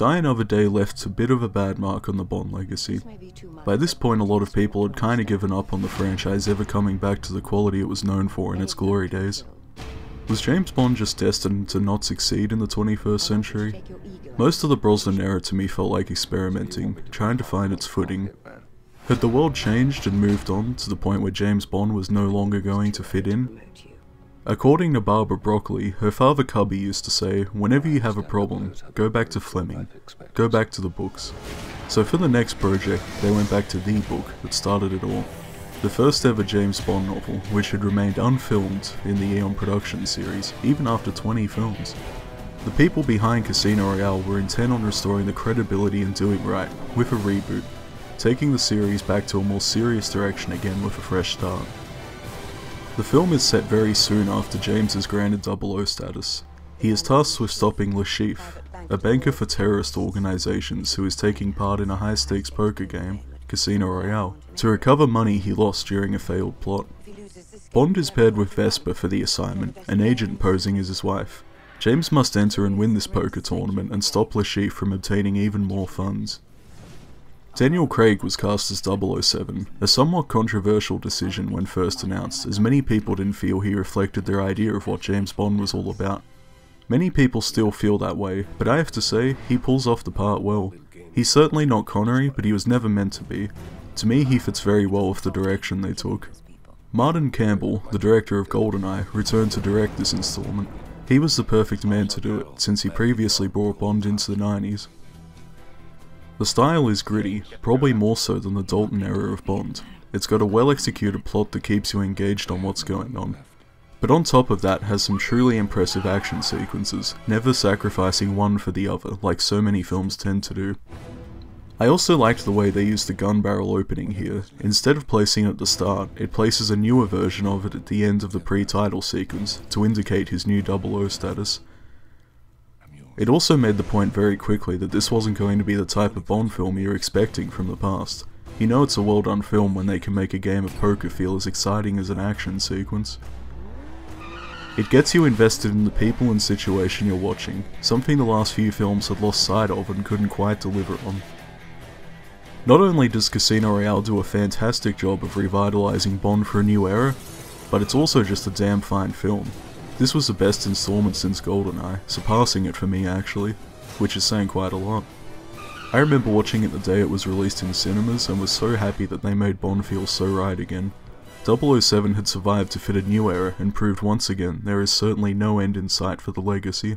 Die Another Day left a bit of a bad mark on the Bond legacy. By this point, a lot of people had kinda given up on the franchise ever coming back to the quality it was known for in its glory days. Was James Bond just destined to not succeed in the 21st century? Most of the Brosnan era to me felt like experimenting, trying to find its footing. Had the world changed and moved on to the point where James Bond was no longer going to fit in? According to Barbara Broccoli, her father Cubby used to say, whenever you have a problem, go back to Fleming, go back to the books. So for the next project, they went back to the book that started it all. The first ever James Bond novel, which had remained unfilmed in the Eon production series, even after 20 films. The people behind Casino Royale were intent on restoring the credibility and doing right, with a reboot, taking the series back to a more serious direction again with a fresh start. The film is set very soon after James is granted 00 status. He is tasked with stopping Le Chiffre, a banker for terrorist organizations who is taking part in a high-stakes poker game, Casino Royale, to recover money he lost during a failed plot. Bond is paired with Vesper for the assignment, an agent posing as his wife. James must enter and win this poker tournament and stop Le Chiffre from obtaining even more funds. Daniel Craig was cast as 007, a somewhat controversial decision when first announced, as many people didn't feel he reflected their idea of what James Bond was all about. Many people still feel that way, but I have to say, he pulls off the part well. He's certainly not Connery, but he was never meant to be. To me, he fits very well with the direction they took. Martin Campbell, the director of GoldenEye, returned to direct this installment. He was the perfect man to do it, since he previously brought Bond into the 90s. The style is gritty, probably more so than the Dalton era of Bond. It's got a well-executed plot that keeps you engaged on what's going on. But on top of that has some truly impressive action sequences, never sacrificing one for the other like so many films tend to do. I also liked the way they used the gun barrel opening here. Instead of placing it at the start, it places a newer version of it at the end of the pre-title sequence to indicate his new 00 status. It also made the point very quickly that this wasn't going to be the type of Bond film you're expecting from the past. You know it's a well done film when they can make a game of poker feel as exciting as an action sequence. It gets you invested in the people and situation you're watching, something the last few films had lost sight of and couldn't quite deliver on. Not only does Casino Royale do a fantastic job of revitalizing Bond for a new era, but it's also just a damn fine film. This was the best installment since GoldenEye, surpassing it for me actually, which is saying quite a lot. I remember watching it the day it was released in cinemas and was so happy that they made Bond feel so right again. 007 had survived to fit a new era and proved once again there is certainly no end in sight for the legacy.